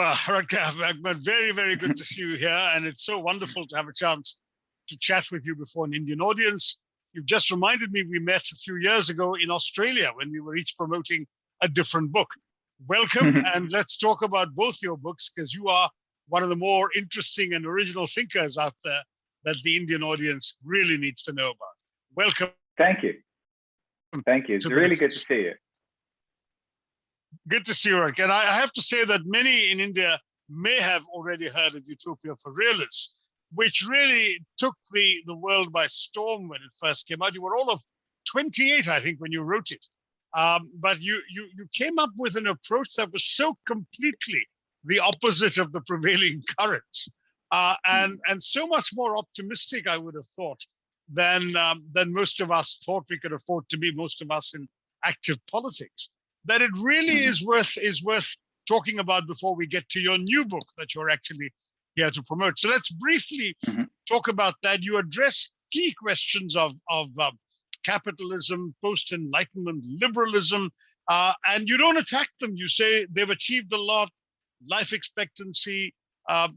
Rutger Bregman. Very, very good to see you here. And it's so wonderful to have a chance to chat with you before an Indian audience. You've just reminded me we met a few years ago in Australia when we were each promoting a different book. Welcome, and let's talk about both your books, because you are one of the more interesting and original thinkers out there that the Indian audience really needs to know about. Welcome. Thank you. Thank you. It's really good to see you. Good to see you, Rick. And I have to say that many in India may have already heard of Utopia for Realists, which really took the world by storm when it first came out. You were all of 28, I think, when you wrote it. But you came up with an approach that was so completely the opposite of the prevailing currents, and so much more optimistic, I would have thought, than most of us thought we could afford to be, most of us in active politics. That it really is worth talking about before we get to your new book that you're actually here to promote. So let's briefly talk about that. You address key questions of capitalism, post-enlightenment liberalism, and you don't attack them. You say they've achieved a lot, life expectancy,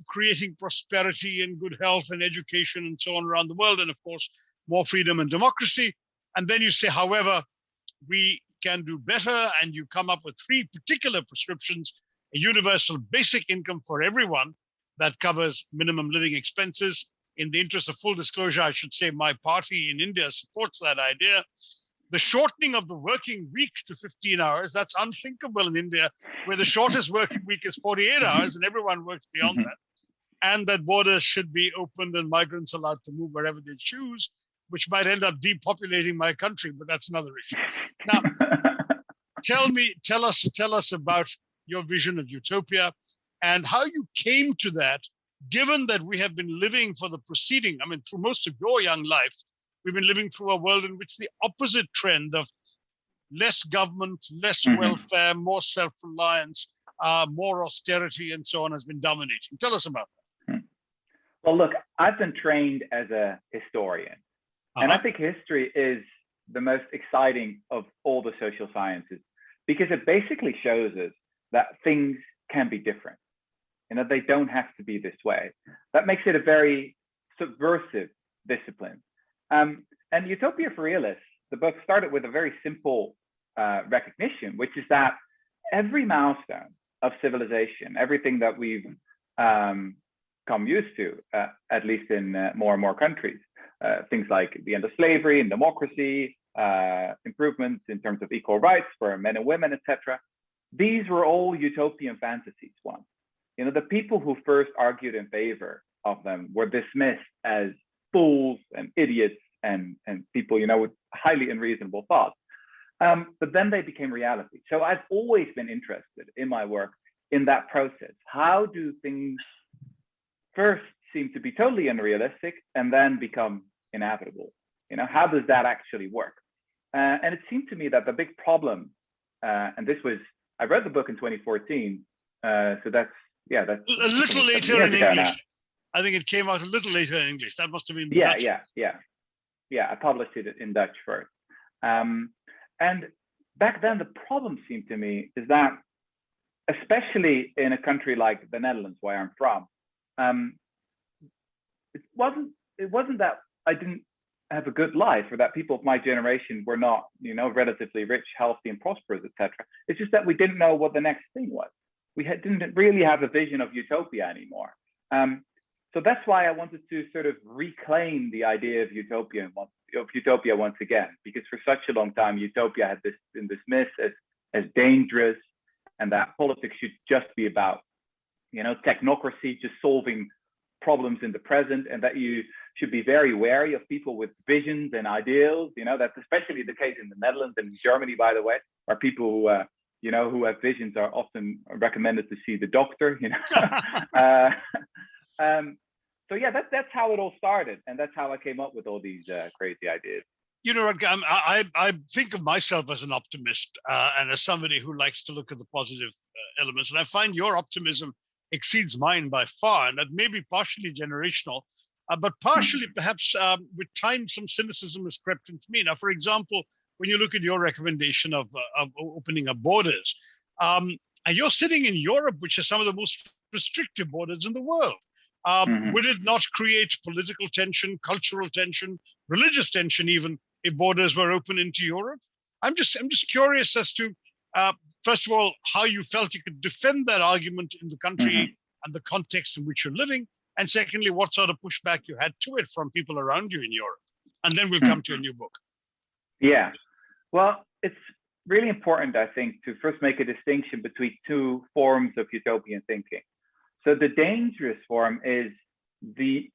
creating prosperity and good health and education and so on around the world, and of course, more freedom and democracy. And then you say, however, we can do better, and you come up with 3 particular prescriptions: a universal basic income for everyone that covers minimum living expenses. In the interest of full disclosure, I should say my party in India supports that idea. The shortening of the working week to 15 hours, that's unthinkable in India, where the shortest working week is 48 hours and everyone works beyond that. And that borders should be opened and migrants allowed to move wherever they choose, which might end up depopulating my country, but that's another issue. Now, tell us about your vision of utopia and how you came to that, given that we have been living for the preceding, through most of your young life, we've been living through a world in which the opposite trend of less government, less welfare, more self-reliance, more austerity, and so on has been dominating. Tell us about that. Well, look, I've been trained as a historian. And I think history is the most exciting of all the social sciences, because it basically shows us that things can be different. They don't have to be this way. That makes it a very subversive discipline. And Utopia for Realists, the book started with a very simple recognition, which is that every milestone of civilization, everything that we've come used to, at least in more and more countries, things like the end of slavery and democracy, improvements in terms of equal rights for men and women, etc. These were all utopian fantasies once. The people who first argued in favor of them were dismissed as fools and idiots and people, with highly unreasonable thoughts. But then they became reality. So I've always been interested in my work in that process. How do things first seem to be totally unrealistic and then become inevitable? How does that actually work? And it seemed to me that the big problem, and this was, I read the book in 2014, so that's a little later in English. Now. I think it came out a little later in English. That must have been the Dutch. Yeah. I published it in Dutch first. And back then, the problem seemed to me is that, especially in a country like the Netherlands, where I'm from, it wasn't that I didn't have a good life or that people of my generation were not, relatively rich, healthy, and prosperous, etc. It's just that we didn't know what the next thing was. We didn't really have a vision of utopia anymore. So that's why I wanted to sort of reclaim the idea of utopia once again, because for such a long time, utopia had been dismissed as dangerous, and that politics should just be about, technocracy, just solving problems in the present, and that you should be very wary of people with visions and ideals. That's especially the case in the Netherlands and in Germany, by the way, where people who have visions are often recommended to see the doctor. So yeah, that's how it all started, and that's how I came up with all these crazy ideas. I think of myself as an optimist and as somebody who likes to look at the positive elements, and I find your optimism exceeds mine by far, and that may be partially generational, but partially perhaps with time some cynicism has crept into me. Now, for example, when you look at your recommendation of opening up borders, And you're sitting in Europe, which is some of the most restrictive borders in the world. Would it not create political tension, cultural tension, religious tension, even if borders were open into Europe? I'm just curious as to, first of all, how you felt you could defend that argument in the country and the context in which you're living, and secondly, what sort of pushback you had to it from people around you in Europe. And then we'll come to a new book. Yeah, well, it's really important, I think, to first make a distinction between two forms of utopian thinking. So the dangerous form is the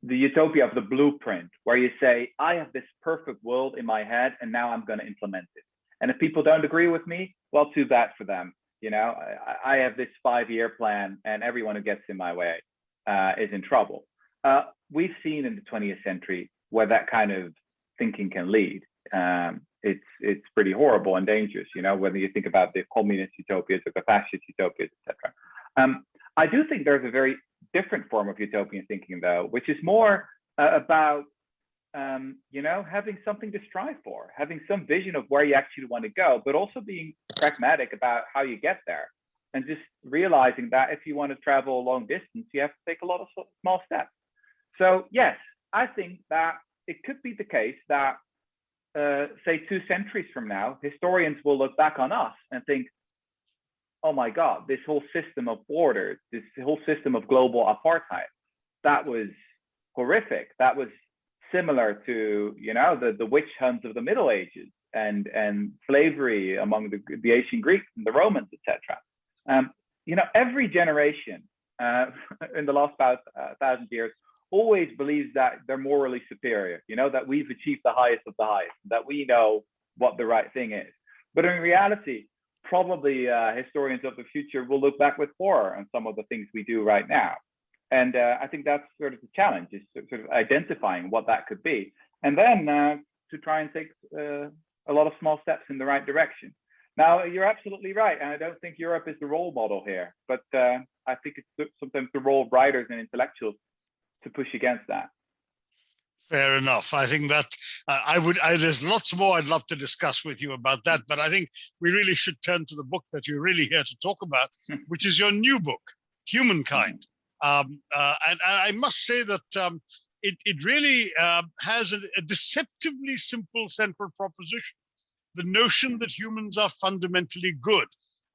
utopia of the blueprint, where you say, I have this perfect world in my head, and now I'm going to implement it. And if people don't agree with me, well, too bad for them. You know, I have this 5-year plan, and everyone who gets in my way is in trouble. We've seen in the 20th century where that kind of thinking can lead. It's pretty horrible and dangerous, you know, whether you think about the communist utopias or the fascist utopias, etc. I do think there's a very different form of utopian thinking, though, which is more about, you know, having something to strive for, having some vision of where you actually want to go, but also being pragmatic about how you get there, and just realizing that if you want to travel a long distance, you have to take a lot of small steps. So yes, I think that it could be the case that, say 2 centuries from now, historians will look back on us and think, oh my God, this whole system of borders, this whole system of global apartheid, that was horrific. That was similar to, you know, the witch hunts of the Middle Ages and slavery among the ancient Greeks and the Romans, etc. You know, every generation in the last 1,000 years always believes that they're morally superior, you know, that we've achieved the highest of the highest, that we know what the right thing is. But in reality, probably historians of the future will look back with horror on some of the things we do right now. And I think that's sort of the challenge, is sort of identifying what that could be. And then to try and take a lot of small steps in the right direction. Now, you're absolutely right. And I don't think Europe is the role model here, but I think it's sometimes the role of writers and intellectuals to push against that. Fair enough. I think that there's lots more I'd love to discuss with you about that, but I think we really should turn to the book that you're really here to talk about, which is your new book, Humankind. And I must say that it really has a deceptively simple central proposition: the notion that humans are fundamentally good,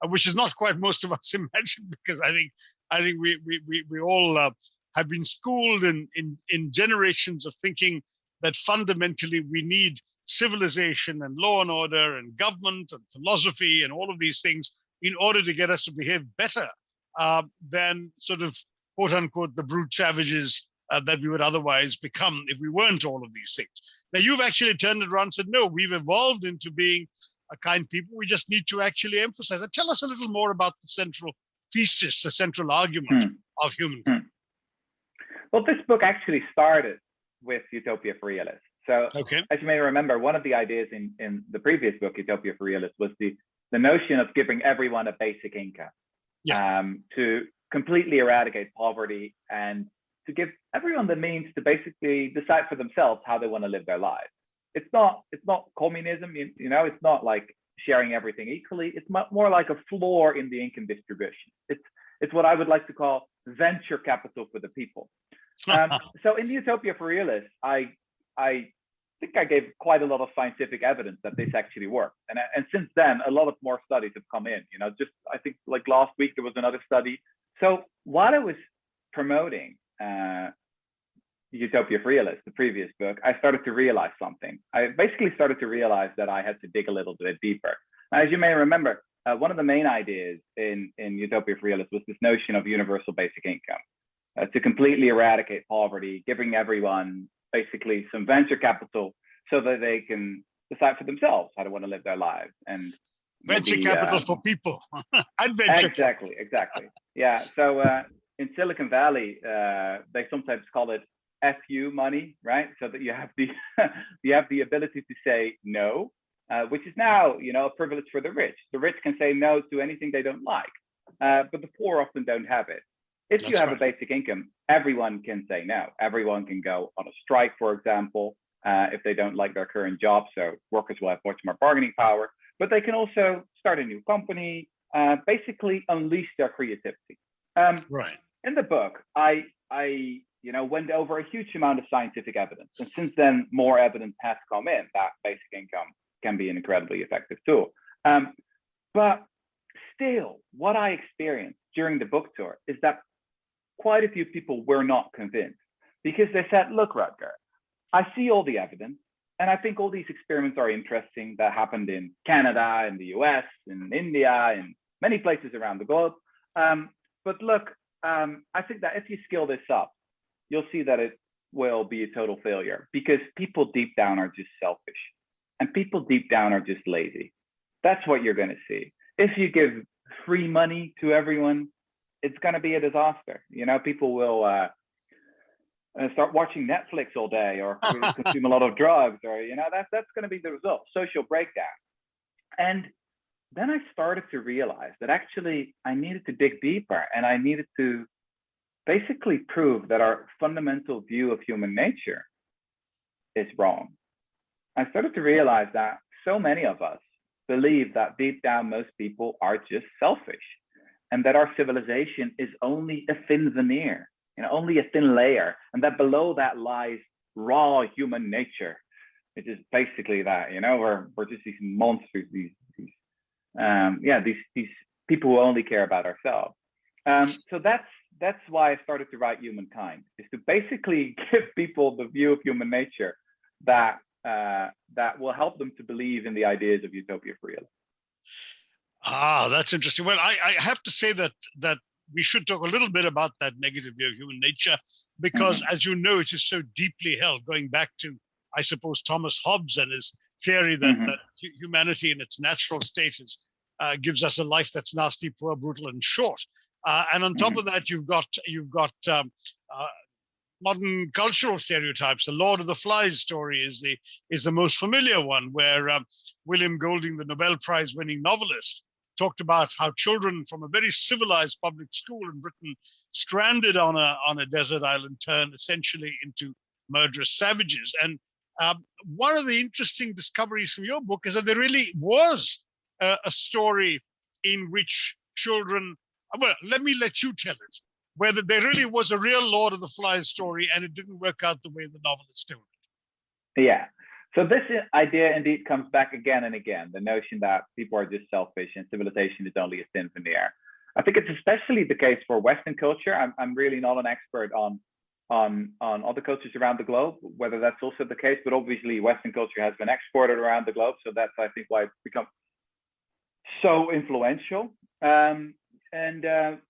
which is not quite most of us imagine, because I think we all have been schooled in generations of thinking that fundamentally we need civilization and law and order and government and philosophy and all of these things in order to get us to behave better than sort of, quote unquote, the brute savages that we would otherwise become if we weren't all of these things. Now, you've actually turned it around and said, no, we've evolved into being a kind people. We just need to actually emphasize it. Tell us a little more about the central thesis, the central argument of humankind. Well, this book actually started with Utopia for Realists. So, as you may remember, one of the ideas in the previous book, Utopia for Realists, was the notion of giving everyone a basic income, to completely eradicate poverty and to give everyone the means to basically decide for themselves how they want to live their lives. It's not communism, you know, it's not like sharing everything equally. It's more like a floor in the income distribution. It's what I would like to call venture capital for the people. So in the Utopia for Realists, I think I gave quite a lot of scientific evidence that this actually works. And since then, a lot of more studies have come in. You know, just I think like last week there was another study. So while I was promoting Utopia for Realists, the previous book, I started to realize something. I basically started to realize that I had to dig a little bit deeper. As you may remember, one of the main ideas in Utopia for Realists was this notion of universal basic income. To completely eradicate poverty, giving everyone basically some venture capital so that they can decide for themselves how they want to live their lives. And venture capital for people. Adventure. Exactly. Yeah. So in Silicon Valley, they sometimes call it FU money, right? So that you have the ability to say no, which is now, you know, a privilege for the rich. The rich can say no to anything they don't like, but the poor often don't have it. If you have a basic income, everyone can say no. Everyone can go on a strike, for example, if they don't like their current job. So workers will have much more bargaining power, but they can also start a new company. basically unleash their creativity. Right. In the book, I went over a huge amount of scientific evidence, and since then, more evidence has come in that basic income can be an incredibly effective tool. But still, what I experienced during the book tour is that quite a few people were not convinced, because they said, "Look, Rutger, I see all the evidence, and I think all these experiments are interesting that happened in Canada, in the US, in India, in many places around the globe. But look, I think that if you scale this up, you'll see that it will be a total failure, because people deep down are just selfish, and people deep down are just lazy. That's what you're going to see. If you give free money to everyone, it's going to be a disaster. People will start watching Netflix all day, or consume a lot of drugs, or that's going to be the result, social breakdown." And then I started to realize that actually I needed to dig deeper, and I needed to basically prove that our fundamental view of human nature is wrong. I started to realize that so many of us believe that deep down most people are just selfish, and that our civilization is only a thin veneer, only a thin layer, and that below that lies raw human nature. It is basically that, we're just these monsters, these people who only care about ourselves. So that's why I started to write Humankind, is to basically give people the view of human nature that will help them to believe in the ideas of utopia for real. That's interesting. Well, I have to say that we should talk a little bit about that negative view of human nature, because, as you know, it is so deeply held, going back to, I suppose, Thomas Hobbes and his theory that humanity in its natural state gives us a life that's nasty, poor, brutal, and short. And on top of that, you've got modern cultural stereotypes. The Lord of the Flies story is the most familiar one, where William Golding, the Nobel Prize winning novelist, talked about how children from a very civilized public school in Britain, stranded on a desert island, turn essentially into murderous savages. And one of the interesting discoveries from your book is that there really was a story in which children, well, let me let you tell it, whether there really was a real Lord of the Flies story and it didn't work out the way the novelist told it. Yeah. So this idea indeed comes back again and again, the notion that people are just selfish and civilization is only a thin veneer. I think it's especially the case for Western culture. I'm really not an expert on other cultures around the globe, whether that's also the case, but obviously Western culture has been exported around the globe. So that's, I think, why it's become so influential. And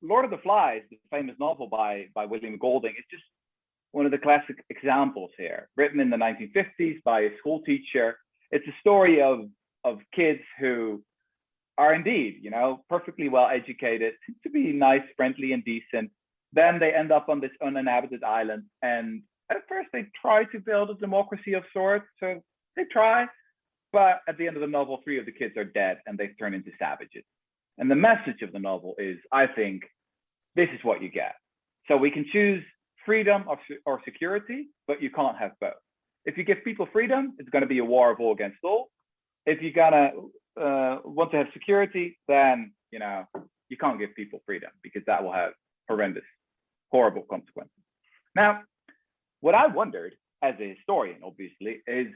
Lord of the Flies, the famous novel by William Golding, is just one of the classic examples here, written in the 1950s by a school teacher. It's a story of kids who are indeed, perfectly well educated, to be nice, friendly, and decent. Then they end up on this uninhabited island, and at first they try to build a democracy of sorts. So they try, but at the end of the novel, 3 of the kids are dead, and they turn into savages. And the message of the novel is, I think, this is what you get. So we can choose freedom or security, but you can't have both. If you give people freedom, it's going to be a war of all against all. If you're gonna want to have security, then you can't give people freedom, because that will have horrendous, horrible consequences. Now, what I wondered as a historian, obviously, is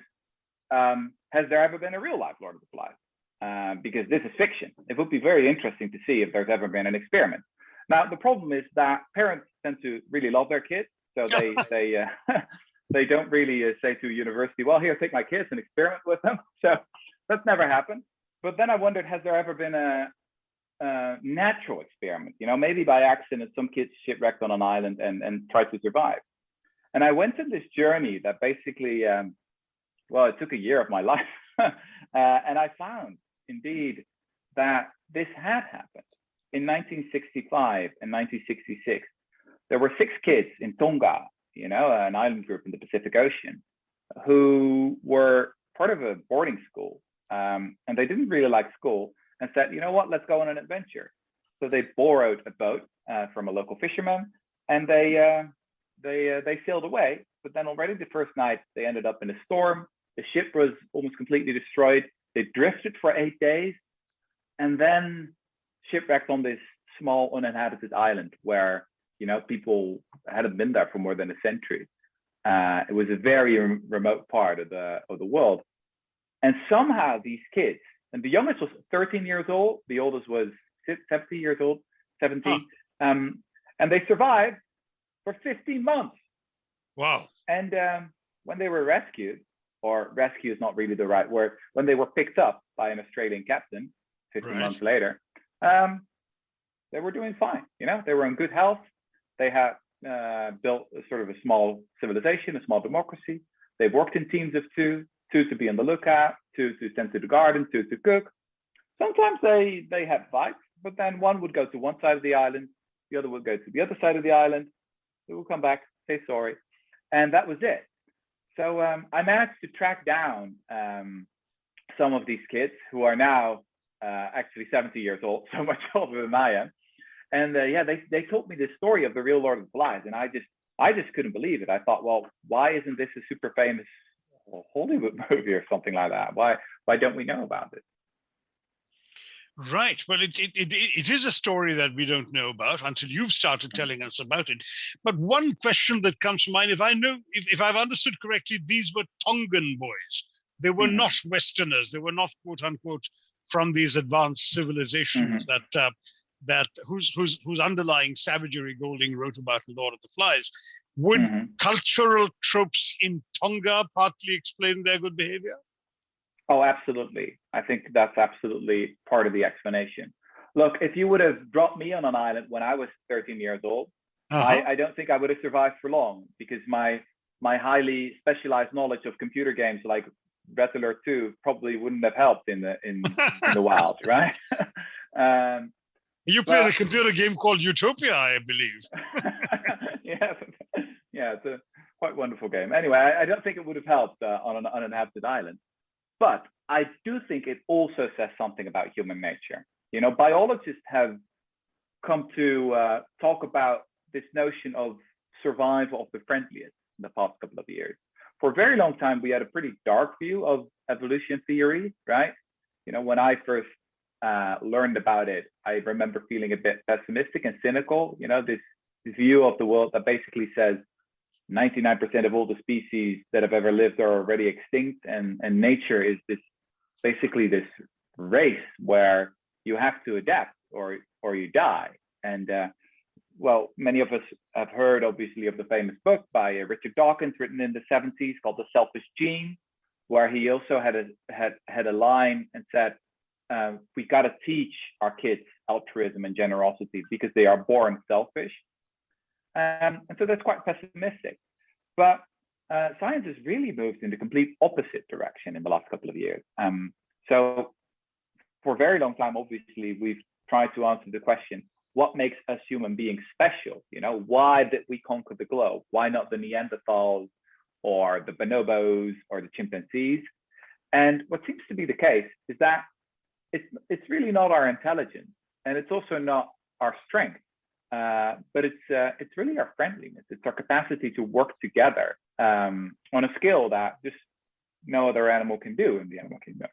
has there ever been a real life Lord of the Flies? Because this is fiction. It would be very interesting to see if there's ever been an experiment. Now, the problem is that parents tend to really love their kids, so they don't really say to a university, "Well, here, take my kids and experiment with them." So that's never happened. But then I wondered, has there ever been a natural experiment? Maybe by accident, some kids shipwrecked on an island and tried to survive. And I went on this journey that basically, it took a year of my life, and I found indeed that this had happened. In 1965 and 1966, there were 6 kids in Tonga, an island group in the Pacific Ocean, who were part of a boarding school. And they didn't really like school and said, let's go on an adventure. So they borrowed a boat from a local fisherman, and they sailed away. But then already the first night, they ended up in a storm. The ship was almost completely destroyed. They drifted for 8 days. And then shipwrecked on this small uninhabited island where, people hadn't been there for more than a century. It was a very remote part of the world. And somehow these kids, and the youngest was 13 years old, the oldest was 70 years old, 17, and they survived for 15 months. Wow. And when they were rescued, or rescue is not really the right word, when they were picked up by an Australian captain 15 months later, they were doing fine. They were in good health. They had built a sort of a small civilization, a small democracy. They worked in teams of two to be on the lookout, two to tend to the garden, two to cook. Sometimes they had fights, but then one would go to one side of the island, the other would go to the other side of the island. They would come back, say sorry, and that was it. So I managed to track down some of these kids who are now actually 70 years old, so much older than I am. And they told me this story of the real Lord of the Flies, and I just couldn't believe it. I thought, well, why isn't this a super famous Hollywood movie or something like that? Why don't we know about it? Right. Well, it is a story that we don't know about until you've started telling us about it. But one question that comes to mind, if I've understood correctly, these were Tongan boys. They were not Westerners. They were not, quote unquote, from these advanced civilizations that whose underlying savagery Golding wrote about in Lord of the Flies. Would cultural tropes in Tonga partly explain their good behavior? Oh, absolutely. I think that's absolutely part of the explanation. Look, if you would have dropped me on an island when I was 13 years old, I don't think I would have survived for long, because my highly specialized knowledge of computer games like Red Alert 2 probably wouldn't have helped in the wild, right? You played a computer game called Utopia, I believe. Yeah, it's a quite wonderful game. Anyway, I don't think it would have helped on an uninhabited island. But I do think it also says something about human nature. Biologists have come to talk about this notion of survival of the friendliest in the past couple of years. For a very long time, we had a pretty dark view of evolution theory, right? When I first learned about it, I remember feeling a bit pessimistic and cynical. This view of the world that basically says 99% of all the species that have ever lived are already extinct, and nature is basically this race where you have to adapt or you die. And many of us have heard, obviously, of the famous book by Richard Dawkins, written in the 70s, called The Selfish Gene, where he also had a line and said, we got to teach our kids altruism and generosity because they are born selfish. And so that's quite pessimistic. But science has really moved in the complete opposite direction in the last couple of years. So for a very long time, obviously, we've tried to answer the question, what makes us human beings special? Why did we conquer the globe? Why not the Neanderthals or the bonobos or the chimpanzees? And what seems to be the case is that it's really not our intelligence, and it's also not our strength. But it's really our friendliness. It's our capacity to work together on a scale that just no other animal can do in the animal kingdom.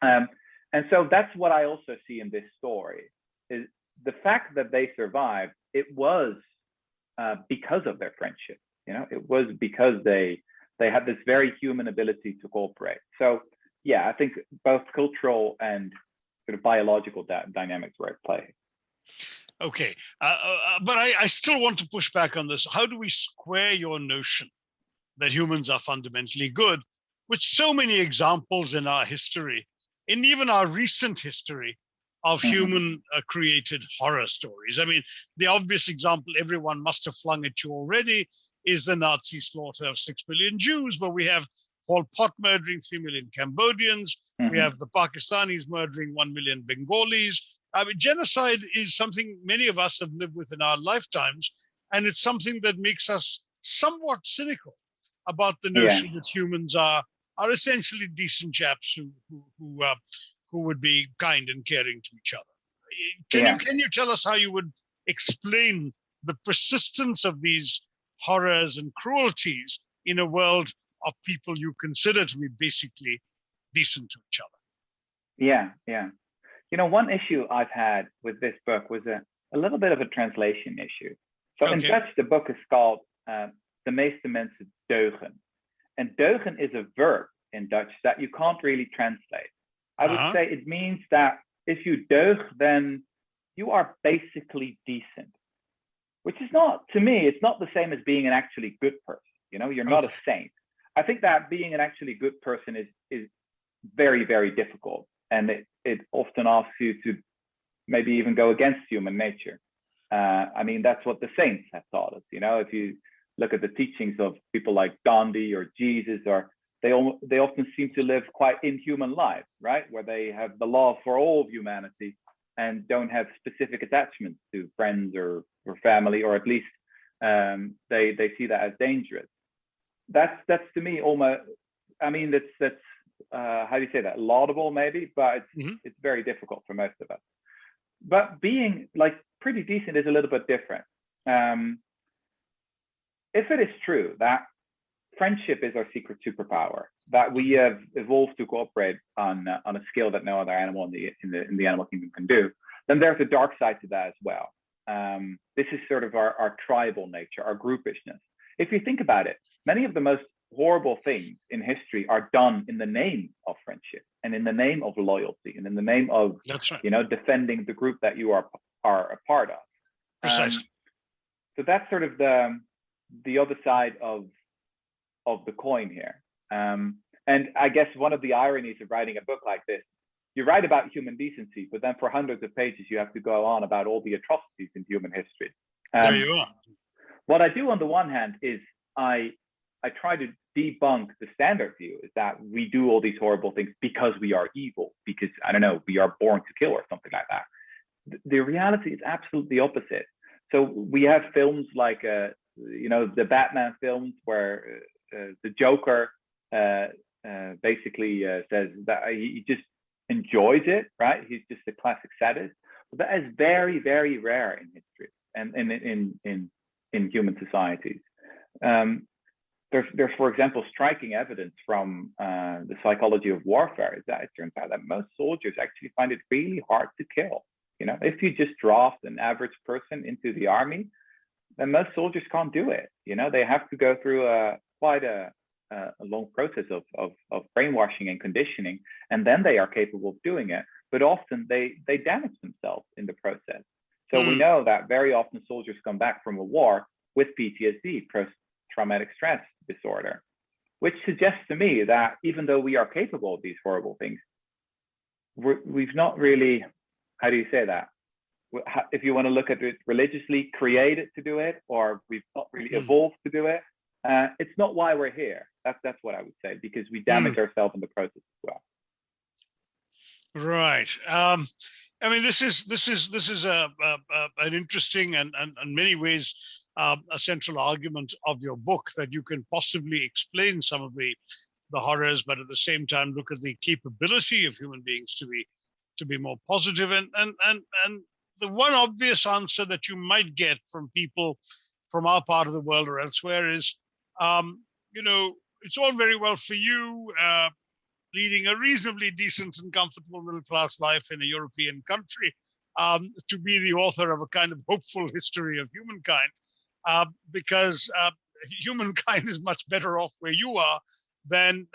And so that's what I also see in this story, is the fact that they survived. It was because of their friendship. It was because they had this very human ability to cooperate. So yeah, I think both cultural and sort of biological dynamics were at play. Okay, but I still want to push back on this. How do we square your notion that humans are fundamentally good with so many examples in our history, in even our recent history, of human created horror stories? I mean, the obvious example everyone must have flung at you already is the Nazi slaughter of 6 million Jews, but we have Pol Pot murdering 3 million Cambodians. We have the Pakistanis murdering 1 million Bengalis. I mean, genocide is something many of us have lived with in our lifetimes, and it's something that makes us somewhat cynical about the notion that humans are essentially decent chaps who would be kind and caring to each other. Can you tell us how you would explain the persistence of these horrors and cruelties in a world of people you consider to be basically decent to each other? one issue I've had with this book was a little bit of a translation issue. So in Dutch, the book is called De meeste mensen deugen. And deugen is a verb in Dutch that you can't really translate. I would say it means that if you deug, then you are basically decent, which is not, to me, it's not the same as being an actually good person. You're not a saint. I think that being an actually good person is very, very difficult. And it often asks you to maybe even go against human nature. I mean, that's what the saints have taught us. If you look at the teachings of people like Gandhi or Jesus, or they often seem to live quite inhuman lives, right? Where they have the love for all of humanity and don't have specific attachments to friends or family, or at least they see that as dangerous. That's to me almost, I mean, that's how do you say that? Laudable maybe, but it's very difficult for most of us. But being like pretty decent is a little bit different. If it is true that friendship is our secret superpower, that we have evolved to cooperate on a scale that no other animal in the animal kingdom can do, then there's a dark side to that as well. This is sort of our tribal nature, our groupishness. If you think about it, many of the most horrible things in history are done in the name of friendship and in the name of loyalty and in the name of defending the group that you are a part of. Precisely. So that's sort of the other side of the coin here. And I guess one of the ironies of writing a book like this, you write about human decency, but then for hundreds of pages you have to go on about all the atrocities in human history. There you are. What I do on the one hand is I try to debunk the standard view, is that we do all these horrible things because we are evil, because, I don't know, we are born to kill or something like that. The reality is absolutely opposite. So we have films like, the Batman films where the Joker basically says that he just enjoys it, right? He's just a classic sadist. But that is very, very rare in history and in human societies. There's, for example, striking evidence from the psychology of warfare, is that it turns out that most soldiers actually find it really hard to kill. If you just draft an average person into the army, then most soldiers can't do it. They have to go through quite a long process of brainwashing and conditioning, and then they are capable of doing it. But often they damage themselves in the process. So we know that very often soldiers come back from a war with PTSD, post-traumatic stress disorder, which suggests to me that even though we are capable of these horrible things, we've not really, how do you say that? If you want to look at it religiously, created to do it, or we've not really evolved to do it. It's not why we're here. That's what I would say, because we damage ourselves in the process as well. Right. I mean, this is an interesting and in many ways a central argument of your book, that you can possibly explain some of the horrors, but at the same time look at the capability of human beings to be more positive. And the one obvious answer that you might get from people from our part of the world or elsewhere is, it's all very well for you leading a reasonably decent and comfortable middle-class life in a European country, to be the author of a kind of hopeful history of humankind, because humankind is much better off where you are than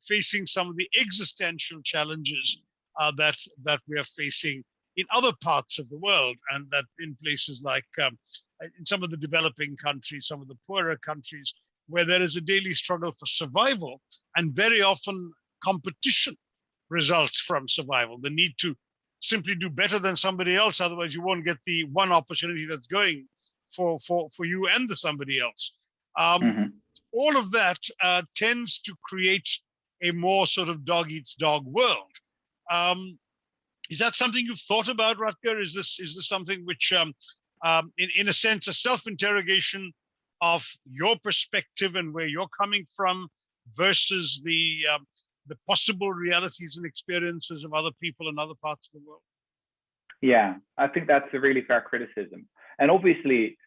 facing some of the existential challenges that we are facing in other parts of the world, and that in places like in some of the developing countries, some of the poorer countries, where there is a daily struggle for survival, and very often competition results from survival. The need to simply do better than somebody else, otherwise you won't get the one opportunity that's going for you and the somebody else. All of that tends to create a more sort of dog eats dog world. Is that something you've thought about, Rutger? Is this something which, in a sense, a self-interrogation of your perspective and where you're coming from versus the possible realities and experiences of other people in other parts of the world? Yeah, I think that's a really fair criticism. And obviously,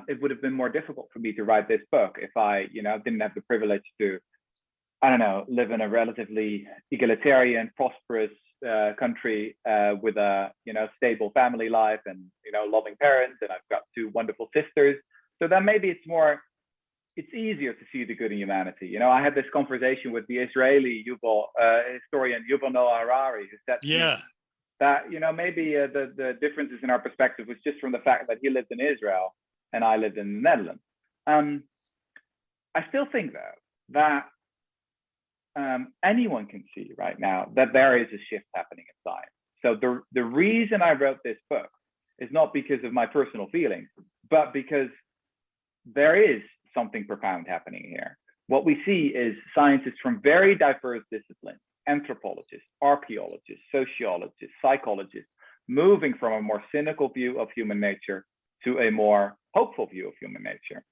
it would have been more difficult for me to write this book if I didn't have the privilege to I don't know, live in a relatively egalitarian, prosperous country with a stable family life and loving parents, and I've got two wonderful sisters. So then maybe it's easier to see the good in humanity. I had this conversation with the Israeli historian Yuval Noah Harari, who said that maybe the differences in our perspective was just from the fact that he lived in Israel and I lived in the Netherlands. I still think though that anyone can see right now that there is a shift happening in science. So the reason I wrote this book is not because of my personal feelings, but because there is something profound happening here. What we see is scientists from very diverse disciplines, anthropologists, archaeologists, sociologists, psychologists, moving from a more cynical view of human nature to a more hopeful view of human nature.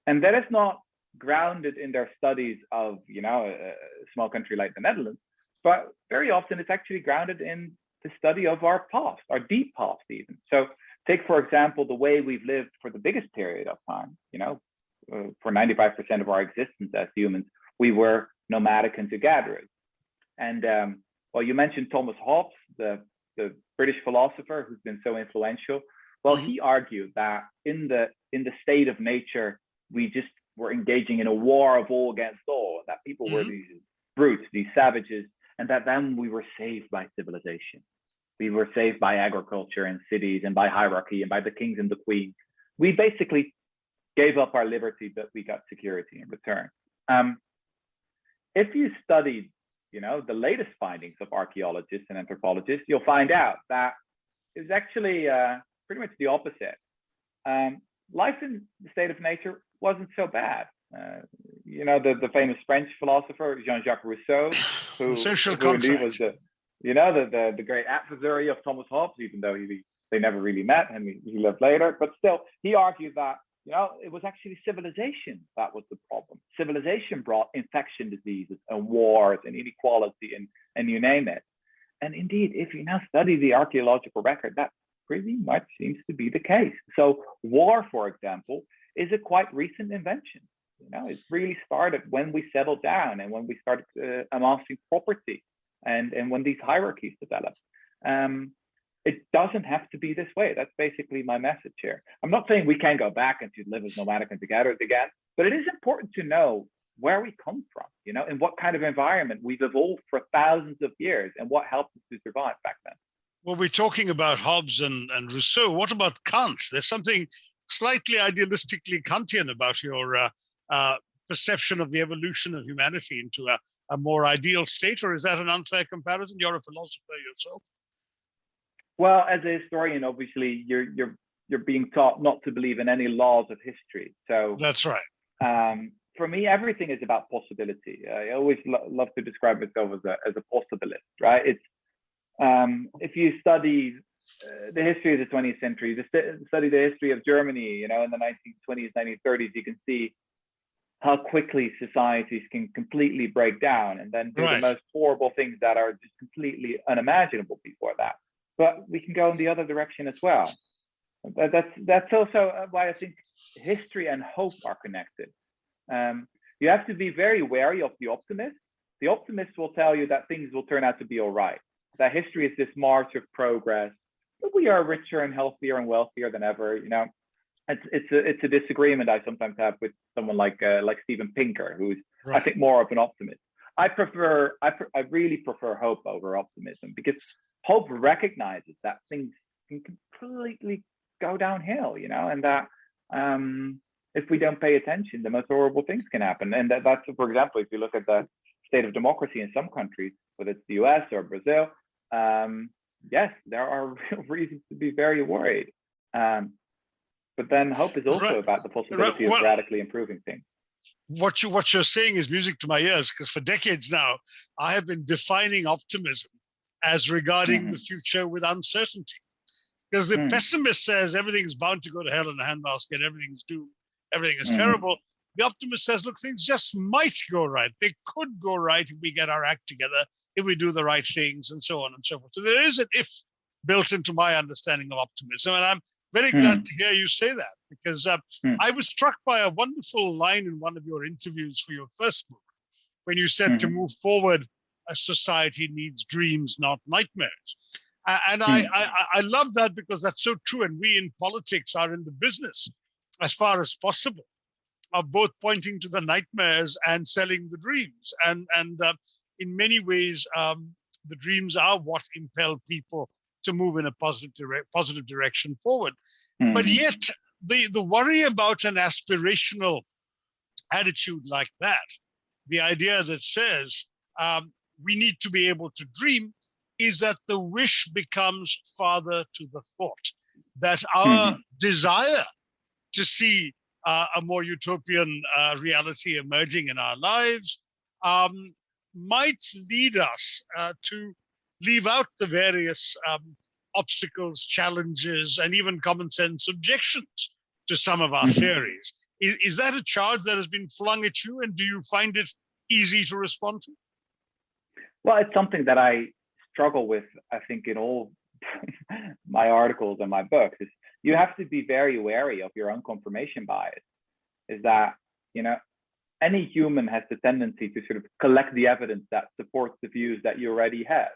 And that is not grounded in their studies of a small country like the Netherlands, but very often it's actually grounded in the study of our past, our deep past even. So take, for example, the way we've lived for the biggest period of time. For 95% of our existence as humans, we were nomadic hunter-gatherers. And well, you mentioned Thomas Hobbes, the British philosopher who's been so influential. Well, he argued that in the state of nature, we just were engaging in a war of all against all, that people were these brutes, these savages, and that then we were saved by civilization. We were saved by agriculture and cities and by hierarchy and by the kings and the queens. We basically gave up our liberty, but we got security in return. If you studied, the latest findings of archaeologists and anthropologists, you'll find out that it's actually pretty much the opposite. Life in the state of nature wasn't so bad. The famous French philosopher Jean-Jacques Rousseau, who indeed was the great adversary of Thomas Hobbes, even though they never really met and he lived later. But still, he argued that it was actually civilization that was the problem. Civilization brought infection diseases and wars and inequality and you name it. And indeed, if you now study the archaeological record, that pretty much seems to be the case. So war, for example, is a quite recent invention. It's really started when we settled down and when we started amassing property and when these hierarchies developed. It doesn't have to be this way. That's basically my message here. I'm not saying we can go back and to live as nomadic hunter-gatherers again, but it is important to know where we come from, in what kind of environment we've evolved for thousands of years and what helped us to survive back then. Well, we're talking about Hobbes and Rousseau. What about Kant? There's something slightly idealistically Kantian about your perception of the evolution of humanity into a more ideal state, or is that an unfair comparison? You're a philosopher yourself. Well, as a historian, obviously, you're being taught not to believe in any laws of history. So that's right. For me, everything is about possibility. I always love to describe myself as a possibilist, right? It's if you study the history of the 20th century, study the history of Germany, in the 1920s, 1930s, you can see how quickly societies can completely break down and then do the most horrible things that are just completely unimaginable before that. But we can go in the other direction as well. That's also why I think history and hope are connected. You have to be very wary of the optimist. The optimist will tell you that things will turn out to be all right, that history is this march of progress, that we are richer and healthier and wealthier than ever. It's a disagreement I sometimes have with someone like Steven Pinker, who's I think more of an optimist. I really prefer hope over optimism, because hope recognizes that things can completely go downhill, and that if we don't pay attention, the most horrible things can happen. And that's, for example, if you look at the state of democracy in some countries, whether it's the US or Brazil, yes, there are real reasons to be very worried. But then hope is also about the possibility of radically improving things. What you're saying is music to my ears, because for decades now, I have been defining optimism as regarding the future with uncertainty. Because the pessimist says everything's bound to go to hell in a handbasket, everything's doomed, everything is terrible. The optimist says, look, things just might go right. They could go right if we get our act together, if we do the right things, and so on and so forth. So there is an if built into my understanding of optimism. And I'm very glad to hear you say that, because I was struck by a wonderful line in one of your interviews for your first book, when you said to move forward, a society needs dreams, not nightmares. And I love that, because that's so true. And we in politics are in the business, as far as possible, of both pointing to the nightmares and selling the dreams. And in many ways, the dreams are what impel people to move in a positive direction forward. But yet, the worry about an aspirational attitude like that, the idea that says we need to be able to dream, is that the wish becomes father to the thought, that our desire to see a more utopian reality emerging in our lives might lead us to leave out the various obstacles, challenges, and even common sense objections to some of our theories. Is that a charge that has been flung at you, and do you find it easy to respond to? Well, it's something that I struggle with, I think, in all my articles and my books. Is you have to be very wary of your own confirmation bias. Is that, any human has the tendency to sort of collect the evidence that supports the views that you already have.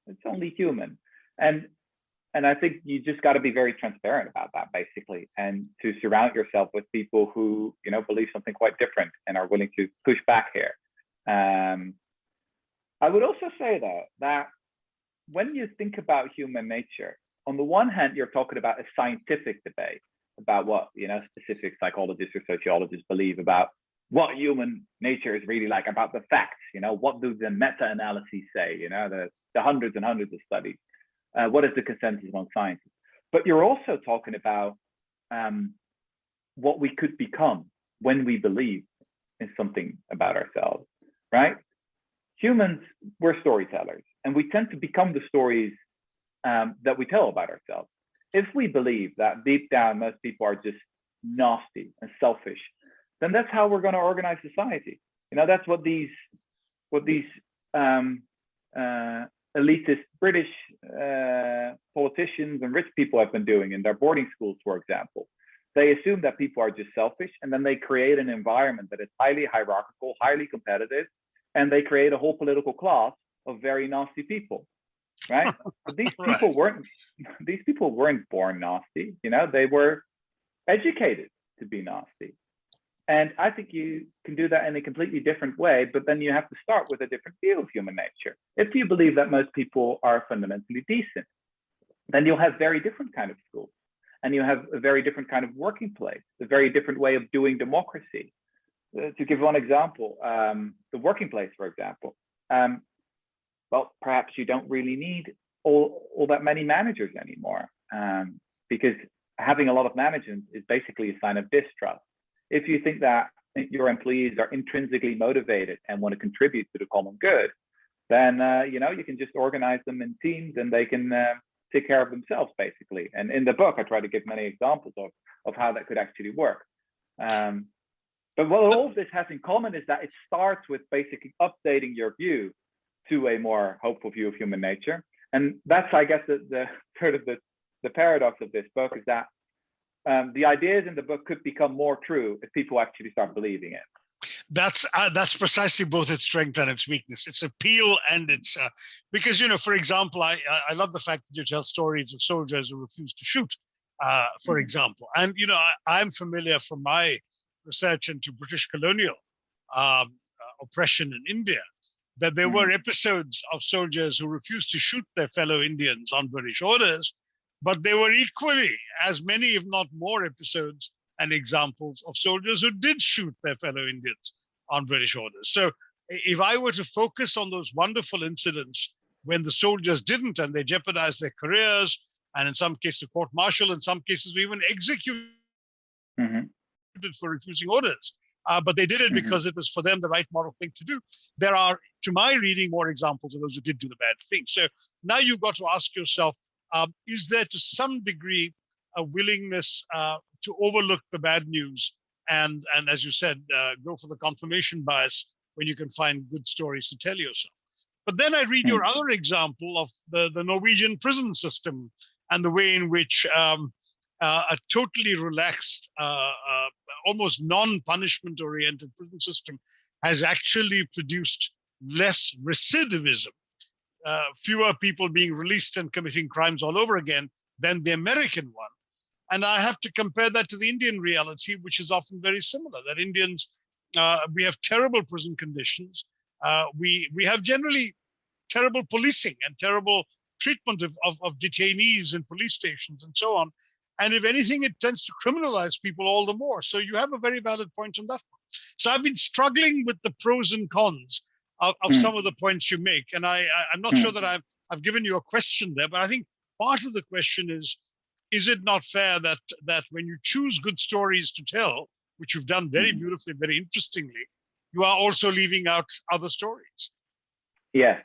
It's only human. And I think you just got to be very transparent about that, basically, and to surround yourself with people who, believe something quite different and are willing to push back here. I would also say, though, that when you think about human nature, on the one hand, you're talking about a scientific debate about what, specific psychologists or sociologists believe about what human nature is really like, about the facts. What do the meta-analyses say? The hundreds and hundreds of studies. What is the consensus among scientists? But you're also talking about what we could become when we believe in something about ourselves, right? Humans, we're storytellers, and we tend to become the stories that we tell about ourselves. If we believe that deep down most people are just nasty and selfish, then that's how we're going to organize society. That's what these elitist British politicians and rich people have been doing in their boarding schools, for example. They assume that people are just selfish, and then they create an environment that is highly hierarchical, highly competitive, and they create a whole political class of very nasty people, right? But these people weren't born nasty. They were educated to be nasty. And I think you can do that in a completely different way, but then you have to start with a different view of human nature. If you believe that most people are fundamentally decent, then you'll have very different kind of schools, and you have a very different kind of working place, a very different way of doing democracy. To give one example, the working place, for example, well, perhaps you don't really need all that many managers anymore, because having a lot of managers is basically a sign of distrust. If you think that your employees are intrinsically motivated and want to contribute to the common good, then you can just organize them in teams, and they can take care of themselves, basically. And in the book, I try to give many examples of how that could actually work. But what all of this has in common is that it starts with basically updating your view to a more hopeful view of human nature. And that's, I guess, the sort of the paradox of this book, is that the ideas in the book could become more true if people actually start believing it. That's precisely both its strength and its weakness. Its appeal and its because for example, I love the fact that you tell stories of soldiers who refuse to shoot, for example. And I'm familiar from my research into British colonial oppression in India, that there were episodes of soldiers who refused to shoot their fellow Indians on British orders, but there were equally as many, if not more, episodes and examples of soldiers who did shoot their fellow Indians on British orders. So if I were to focus on those wonderful incidents when the soldiers didn't, and they jeopardized their careers, and in some cases court-martial, in some cases even executed for refusing orders, but they did it because it was for them the right moral thing to do. There are, to my reading, more examples of those who did do the bad thing. So now you've got to ask yourself, is there to some degree a willingness to overlook the bad news and as you said, go for the confirmation bias when you can find good stories to tell yourself? But then I read your other example of the Norwegian prison system and the way in which a totally relaxed, almost non-punishment oriented prison system has actually produced less recidivism, fewer people being released and committing crimes all over again than the American one. And I have to compare that to the Indian reality, which is often very similar, that Indians, we have terrible prison conditions. We have generally terrible policing and terrible treatment of detainees in police stations and so on. And if anything, it tends to criminalize people all the more. So you have a very valid point on that one. So I've been struggling with the pros and cons of some of the points you make. And I'm not sure that I've given you a question there, but I think part of the question is it not fair that when you choose good stories to tell, which you've done very beautifully, very interestingly, you are also leaving out other stories? Yes.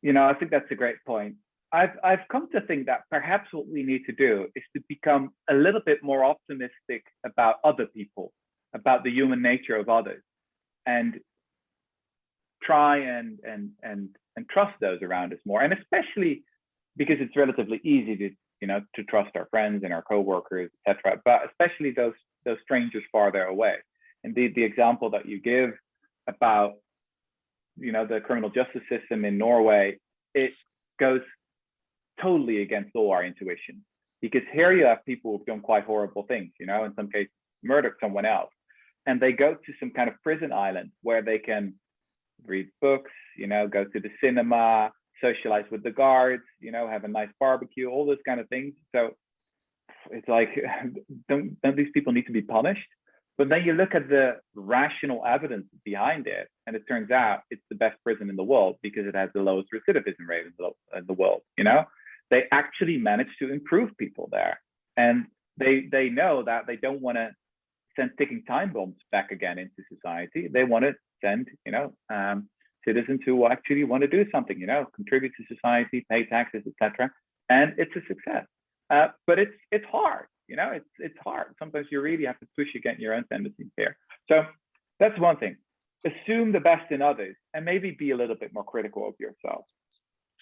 I think that's a great point. I've come to think that perhaps what we need to do is to become a little bit more optimistic about other people, about the human nature of others, and try and trust those around us more. And especially because it's relatively easy to trust our friends and our coworkers, etc. But especially those strangers farther away. Indeed, the example that you give about the criminal justice system in Norway, it goes totally against all our intuition, because here you have people who've done quite horrible things, in some cases murdered someone else, and they go to some kind of prison island where they can read books, go to the cinema, socialize with the guards, have a nice barbecue, all those kind of things. So it's like, don't these people need to be punished? But then you look at the rational evidence behind it, and it turns out it's the best prison in the world because it has the lowest recidivism rate in the world. They actually managed to improve people there, and they know that they don't want to send ticking time bombs back again into society. They want to send citizens who actually want to do something, contribute to society, pay taxes, etc. And it's a success. But it's hard. It's hard. Sometimes you really have to push against your own tendencies there. So that's one thing. Assume the best in others, and maybe be a little bit more critical of yourself.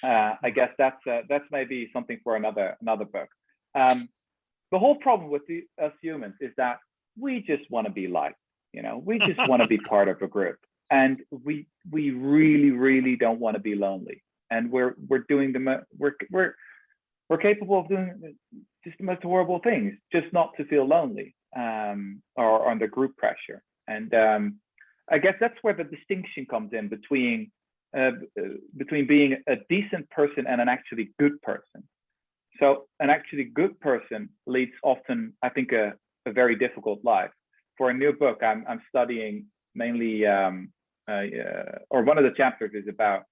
I guess that's maybe something for another book. The whole problem with us humans is that we just want to be liked. We just want to be part of a group, and we really, really don't want to be lonely. And we're capable of doing just the most horrible things, just not to feel lonely or under group pressure. And I guess that's where the distinction comes in between being a decent person and an actually good person. So an actually good person leads often, I think, a very difficult life. For a new book, I'm studying mainly, or one of the chapters is about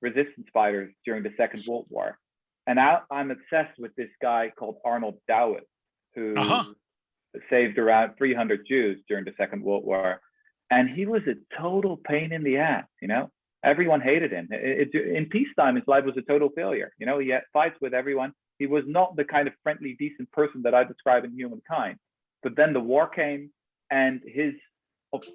resistance fighters during the Second World War. And now I'm obsessed with this guy called Arnold Dowett, who saved around 300 Jews during the Second World War. And he was a total pain in the ass, Everyone hated him. In peacetime, his life was a total failure. He had fights with everyone. He was not the kind of friendly, decent person that I describe in Humankind. But then the war came, and his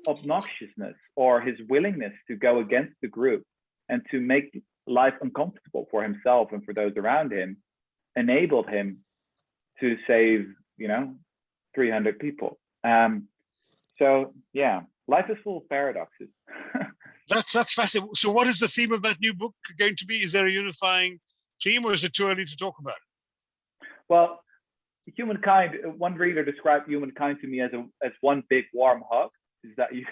obnoxiousness or his willingness to go against the group and to make life uncomfortable for himself and for those around him enabled him to save, 300 people. So yeah, life is full of paradoxes. That's fascinating. So what is the theme of that new book going to be? Is there a unifying theme, or is it too early to talk about it? Well, Humankind, one reader described Humankind to me as one big warm hug. Is that you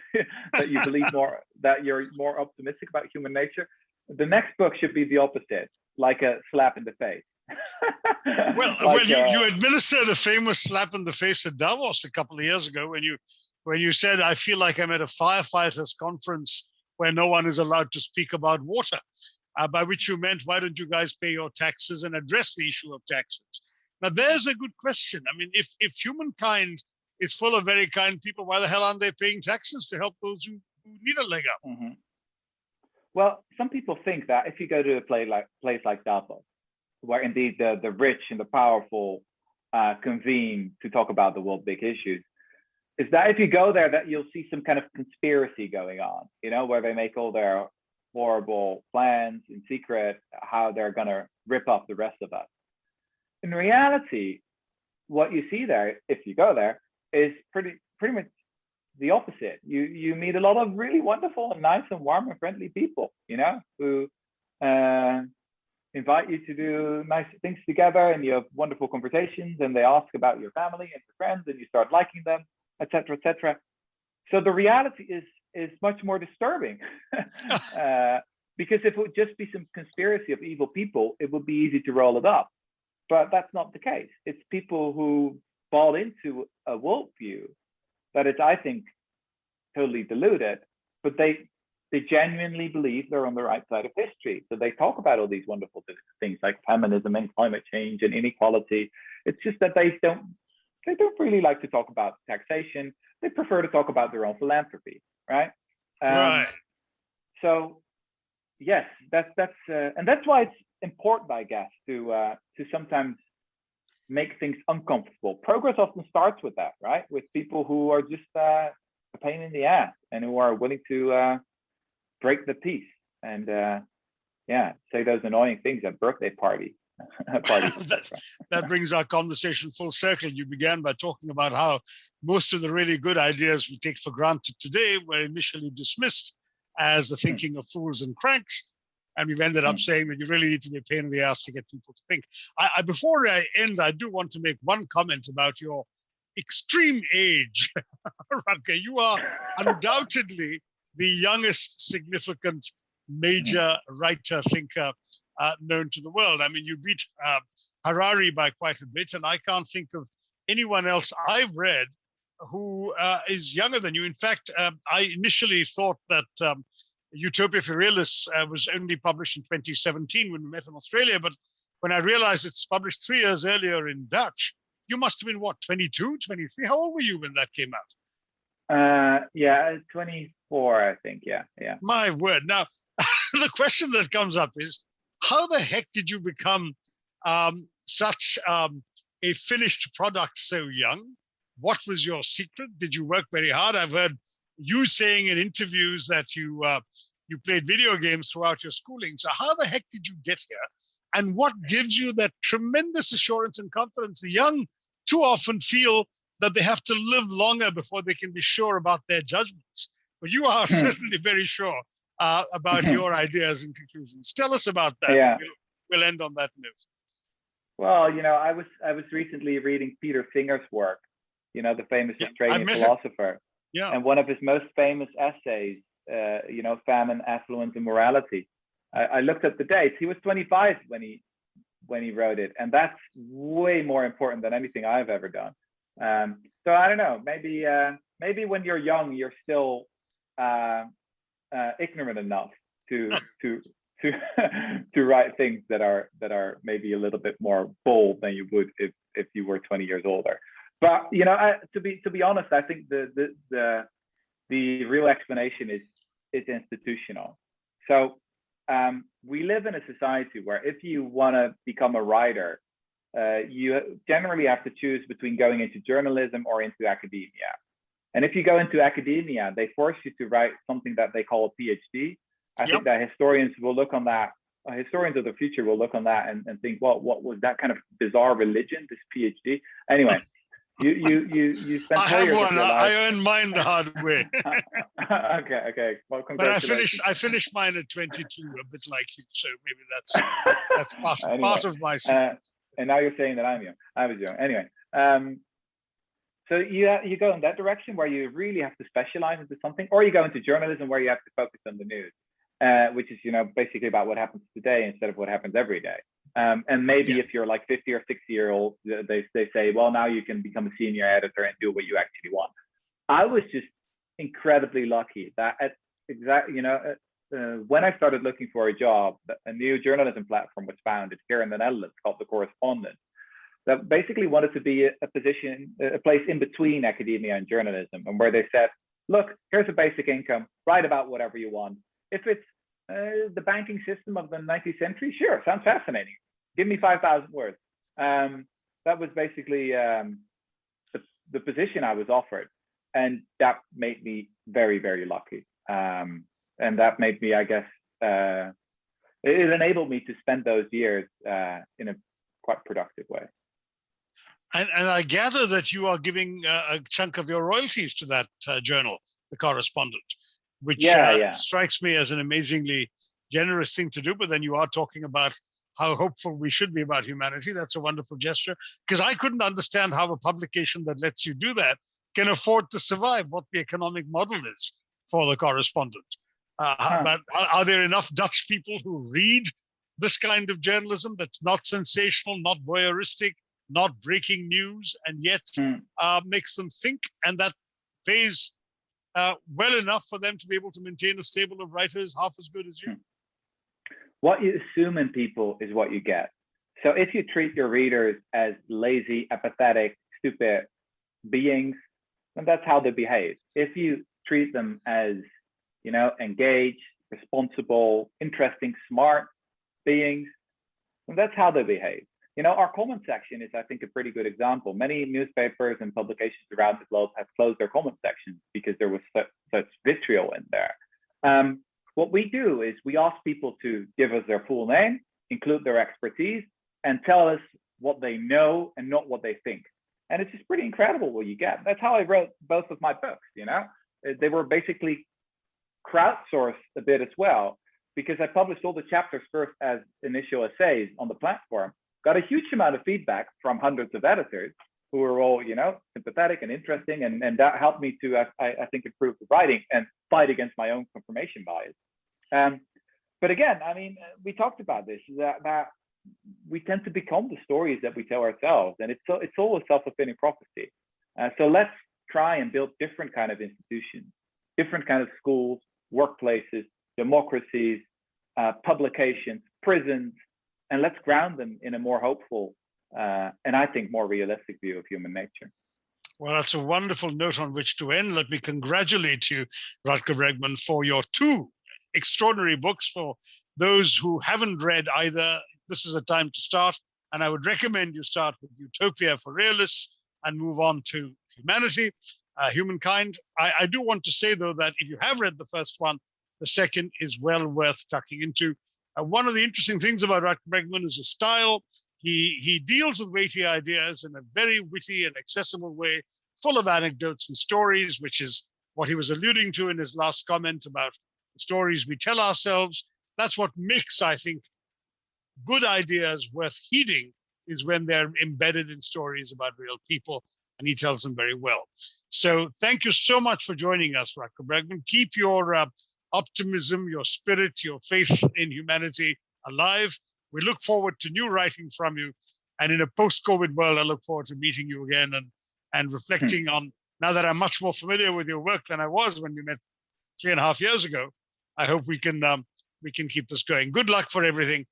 that you believe more, that you're more optimistic about human nature? The next book should be the opposite, like a slap in the face. You administered a famous slap in the face at Davos a couple of years ago when you said, "I feel like I'm at a firefighters conference where no one is allowed to speak about water," by which you meant, why don't you guys pay your taxes and address the issue of taxes? Now, there's a good question. I mean, if humankind is full of very kind people, why the hell aren't they paying taxes to help those who need a leg up? Mm-hmm. Well, some people think that if you go to a place like Davos, where indeed the rich and the powerful convene to talk about the world's big issues, is that if you go there, that you'll see some kind of conspiracy going on, where they make all their horrible plans in secret, how they're going to rip off the rest of us. In reality, what you see there, if you go there, is pretty much the opposite. You meet a lot of really wonderful and nice and warm and friendly people, you know, who invite you to do nice things together, and you have wonderful conversations, and they ask about your family and your friends, and you start liking them, etc., etc. So the reality is much more disturbing, because if it would just be some conspiracy of evil people, it would be easy to roll it up. But that's not the case. It's people who bought into a worldview that is, I think, totally deluded, but they genuinely believe they're on the right side of history. So they talk about all these wonderful things like feminism and climate change and inequality. It's just that they don't really like to talk about taxation. They prefer to talk about their own philanthropy, right? Right. So yes, that's and that's why it's important, I guess, to sometimes make things uncomfortable. Progress often starts with that, right? With people who are just a pain in the ass and who are willing to break the peace and say those annoying things at birthday parties. That brings our conversation full circle. You began by talking about how most of the really good ideas we take for granted today were initially dismissed as the thinking of fools and cranks. And we've ended up saying that you really need to be a pain in the ass to get people to think. Before I end, I do want to make one comment about your extreme age. Rutger, you are undoubtedly the youngest significant major writer, thinker known to the world. I mean, you beat Harari by quite a bit, and I can't think of anyone else I've read who is younger than you. In fact, I initially thought that Utopia for Realists was only published in 2017 when we met in Australia, but when I realized it's published 3 years earlier in Dutch, you must have been, what, 22, 23? How old were you when that came out? 24, I think. Yeah. My word. Now, the question that comes up is, how the heck did you become such a finished product so young? What was your secret? Did you work very hard? I've heard you saying in interviews that you played video games throughout your schooling. So how the heck did you get here? And what gives you that tremendous assurance and confidence? The young too often feel that they have to live longer before they can be sure about their judgments. But you are certainly very sure about your ideas and conclusions. Tell us about that. Yeah. We'll end on that note. Well, you know, I was recently reading Peter Singer's work, you know, the famous Australian philosopher. Yeah. And one of his most famous essays, you know, Famine, Affluence, and Morality. I looked at the dates. He was 25 when he wrote it, and that's way more important than anything I've ever done. So I don't know. Maybe when you're young, you're still ignorant enough to write things that are maybe a little bit more bold than you would if you were 20 years older. But you know, to be honest, I think the real explanation is institutional. So we live in a society where if you want to become a writer, you generally have to choose between going into journalism or into academia. And if you go into academia, they force you to write something that they call a PhD. I think that historians will look on that. Historians of the future will look on that and think, well, what was that kind of bizarre religion, this PhD? Anyway. You spent I have one. I earned mine the hard way. Okay. Well, congratulations. But I finished mine at 22, a bit like you. So maybe that's part of my secret. And now you're saying that I'm young. I was young. Anyway, so you go in that direction where you really have to specialize into something, or you go into journalism where you have to focus on the news, which is, you know, basically about what happens today instead of what happens every day. And maybe if you're like 50 or 60-year-old, they say, well, now you can become a senior editor and do what you actually want. I was just incredibly lucky that when I started looking for a job, a new journalism platform was founded here in the Netherlands called The Correspondent, that basically wanted to be a place in between academia and journalism, and where they said, look, here's a basic income, write about whatever you want. If it's the banking system of the 19th century, sure, sounds fascinating. Give me 5,000 words. That was basically the position I was offered, and that made me very, very lucky. And that made me, I guess, it enabled me to spend those years in a quite productive way. And I gather that you are giving a chunk of your royalties to that journal, The Correspondent, which Yeah. strikes me as an amazingly generous thing to do. But then you are talking about how hopeful we should be about humanity. That's a wonderful gesture, because I couldn't understand how a publication that lets you do that can afford to survive, what the economic model is for The Correspondent. But are there enough Dutch people who read this kind of journalism that's not sensational, not voyeuristic, not breaking news, and yet makes them think, and that pays well enough for them to be able to maintain a stable of writers half as good as you? What you assume in people is what you get. So if you treat your readers as lazy, apathetic, stupid beings, then that's how they behave. If you treat them as, engaged, responsible, interesting, smart beings, then that's how they behave. Our comment section is, I think, a pretty good example. Many newspapers and publications around the globe have closed their comment sections because there was such vitriol in there. What we do is we ask people to give us their full name, include their expertise, and tell us what they know and not what they think. And it's just pretty incredible what you get. That's how I wrote both of my books, They were basically crowdsourced a bit as well, because I published all the chapters first as initial essays on the platform, got a huge amount of feedback from hundreds of editors who were all, sympathetic and interesting. And that helped me to, I think, improve the writing and fight against my own confirmation bias. But again, we talked about this, that we tend to become the stories that we tell ourselves, and it's all a self-fulfilling prophecy. So let's try and build different kind of institutions, different kind of schools, workplaces, democracies, publications, prisons, and let's ground them in a more hopeful and I think more realistic view of human nature. Well, that's a wonderful note on which to end. Let me congratulate you, Rutger Bregman, for your 2 extraordinary books. For those who haven't read either, this is a time to start. And I would recommend you start with Utopia for Realists and move on to Humanity, Humankind. I do want to say, though, that if you have read the first one, the second is well worth tucking into. One of the interesting things about Rutger Bregman is his style. He deals with weighty ideas in a very witty and accessible way, full of anecdotes and stories, which is what he was alluding to in his last comment about the stories we tell ourselves. That's what makes, I think, good ideas worth heeding, is when they're embedded in stories about real people, and he tells them very well. So thank you so much for joining us, Rutger Bregman. Keep your optimism, your spirit, your faith in humanity alive. We look forward to new writing from you. And in a post-COVID world, I look forward to meeting you again and reflecting on, now that I'm much more familiar with your work than I was when we met 3.5 years ago. I hope we can keep this going. Good luck for everything.